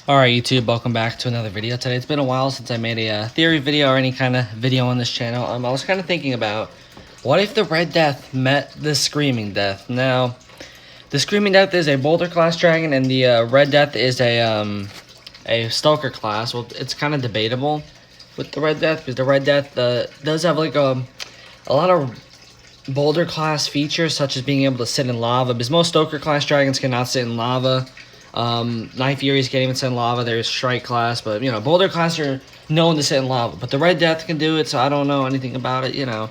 Alright YouTube, welcome back to another video today. It's been a while since I made a theory video or any kind of video on this channel. I was kind of thinking about, what if the Red Death met the Screaming Death? Now, the Screaming Death is a Boulder class dragon, and the Red Death is a Stalker class. Well, it's kind of debatable with the Red Death, because the Red Death does have like a lot of Boulder class features, such as being able to sit in lava, because most Stalker class dragons cannot sit in lava. Night Furies can't even sit in lava. There's Strike class, but you know, Boulder class are known to sit in lava, but the Red Death can do it, so I don't know anything about it, you know.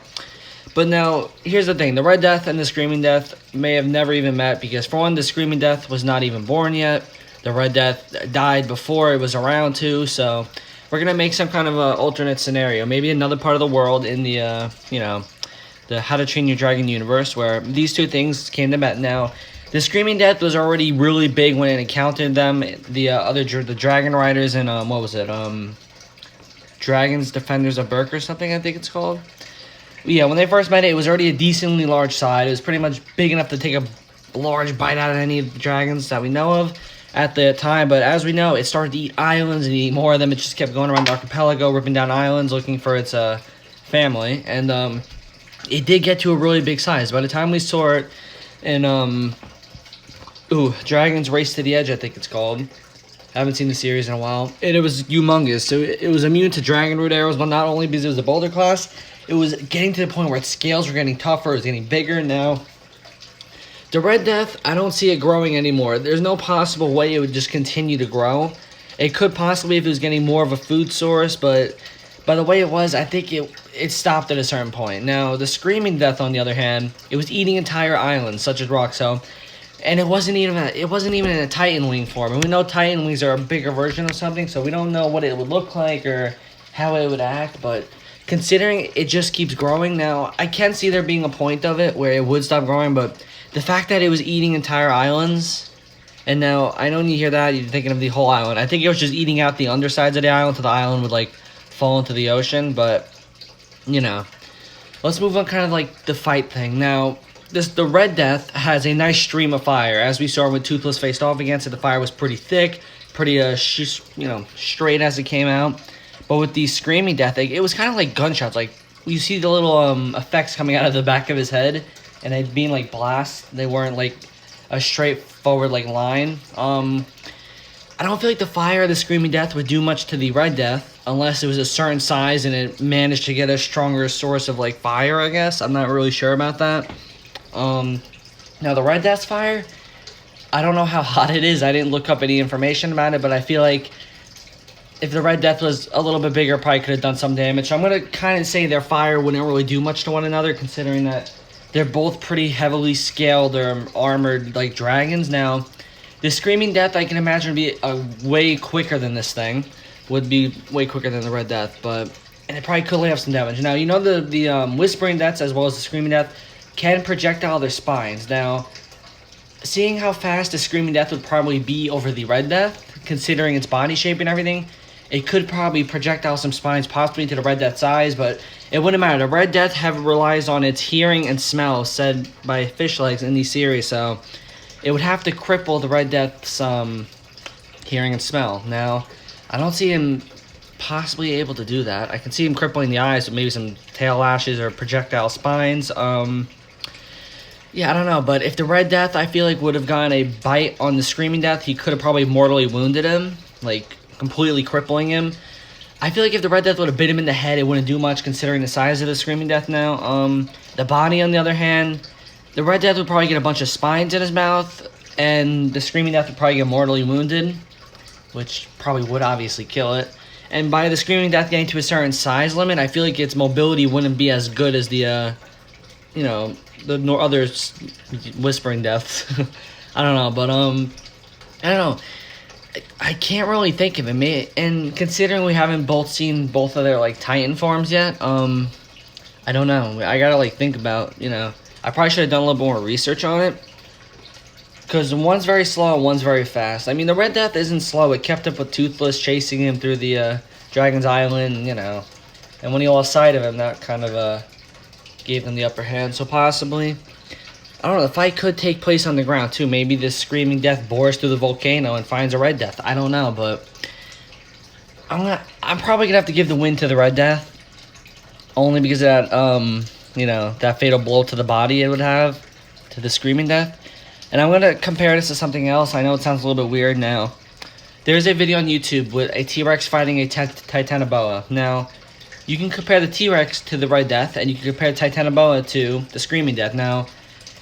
But now, here's the thing, the Red Death and the Screaming Death may have never even met, because for one, the Screaming Death was not even born yet. The Red Death died before it was around too, so we're gonna make some kind of a alternate scenario, maybe another part of the world in the you know, the How to Train Your Dragon universe, where these two things came to met. Now, the Screaming Death was already really big when it encountered them. The Dragon Riders and what was it? Dragons Defenders of Berk or something, I think it's called. Yeah, when they first met it, it was already a decently large size. It was pretty much big enough to take a large bite out of any of the dragons that we know of at the time. But as we know, it started to eat islands and eat more of them. It just kept going around the archipelago, ripping down islands, looking for its family. And it did get to a really big size. By the time we saw it in Dragon's Race to the Edge, I think it's called. Haven't seen the series in a while. And it was humongous. So it was immune to Dragon Root arrows, but not only because it was a Boulder class, it was getting to the point where its scales were getting tougher, it was getting bigger. Now, the Red Death, I don't see it growing anymore. There's no possible way it would just continue to grow. It could possibly if it was getting more of a food source, but by the way it was, I think it stopped at a certain point. Now, the Screaming Death, on the other hand, it was eating entire islands, such as rock. And it wasn't even in a Titan Wing form. And we know Titan Wings are a bigger version of something, so we don't know what it would look like or how it would act. But considering it just keeps growing now, I can see there being a point of it where it would stop growing. But the fact that it was eating entire islands, and now I know when you hear that, you're thinking of the whole island. I think it was just eating out the undersides of the island, so the island would like fall into the ocean. But you know, let's move on, kind of like the fight thing now. The Red Death has a nice stream of fire. As we saw when Toothless faced off against it, the fire was pretty thick, pretty straight as it came out. But with the Screaming Death, it was kind of like gunshots. Like, you see the little effects coming out of the back of his head, and it being like blasts. They weren't like a straightforward like line. I don't feel like the fire of the Screaming Death would do much to the Red Death, unless it was a certain size and it managed to get a stronger source of like fire, I guess. I'm not really sure about that. Now the Red Death's fire, I don't know how hot it is. I didn't look up any information about it, but I feel like if the Red Death was a little bit bigger, probably could have done some damage. So I'm going to kind of say their fire wouldn't really do much to one another, considering that they're both pretty heavily scaled or armored like dragons. Now, the Screaming Death, I can imagine, would be way quicker than this thing. Would be way quicker than the Red Death, and it probably could have some damage. Now, you know the Whispering Deaths as well as the Screaming Death can projectile their spines. Now, seeing how fast the Screaming Death would probably be over the Red Death, considering its body shape and everything, it could probably projectile some spines possibly to the Red Death's eyes, but it wouldn't matter. The Red Death relies on its hearing and smell, said by Fish Legs in the series, so it would have to cripple the Red Death's hearing and smell. Now, I don't see him possibly able to do that. I can see him crippling the eyes with maybe some tail lashes or projectile spines. Yeah, I don't know, but if the Red Death, I feel like, would have gotten a bite on the Screaming Death, he could have probably mortally wounded him, like, completely crippling him. I feel like if the Red Death would have bit him in the head, it wouldn't do much, considering the size of the Screaming Death now. The body, on the other hand, the Red Death would probably get a bunch of spines in his mouth, and the Screaming Death would probably get mortally wounded, which probably would obviously kill it. And by the Screaming Death getting to a certain size limit, I feel like its mobility wouldn't be as good as the, you know, the other Whispering Deaths. I don't know, but, I don't know. I can't really think of it. And considering we haven't both seen both of their, like, Titan forms yet, I don't know. I gotta, like, think about, you know. I probably should have done a little more research on it. Because one's very slow and one's very fast. I mean, the Red Death isn't slow. It kept up with Toothless, chasing him through the Dragon's Island, you know. And when he lost sight of him, that kind of gave them the upper hand. So possibly, I I don't know, the fight could take place on the ground too. Maybe this screaming death bores through the volcano and finds a red death. I don't know, but I'm probably gonna have to give the win to the red death, only because of that that fatal blow to the body it would have to the screaming death. And I'm gonna compare this to something else. I know it sounds a little bit weird now. There's a video on YouTube with a T-Rex fighting a Titanoboa. Now, you can compare the T-Rex to the red death, and you can compare Titanoboa to the screaming death. Now,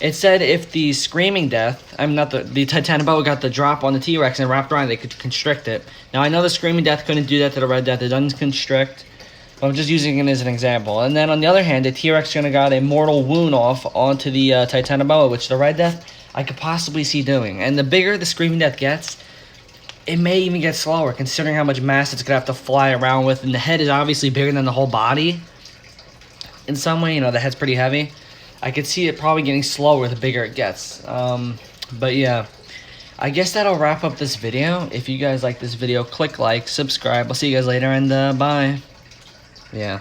it said if the screaming death, the Titanoboa got the drop on the T-Rex and wrapped around, they could constrict it. Now, I know the screaming death couldn't do that to the red death. It doesn't constrict. But I'm just using it as an example. And then on the other hand, the T-Rex gonna got a mortal wound off onto the Titanoboa, which the red death I could possibly see doing. And the bigger the screaming death gets, it may even get slower, considering how much mass it's gonna have to fly around with. And the head is obviously bigger than the whole body. In some way, the head's pretty heavy. I could see it probably getting slower the bigger it gets. But yeah, I guess that'll wrap up this video. If you guys like this video, click like, subscribe. I'll see you guys later, and bye. Yeah.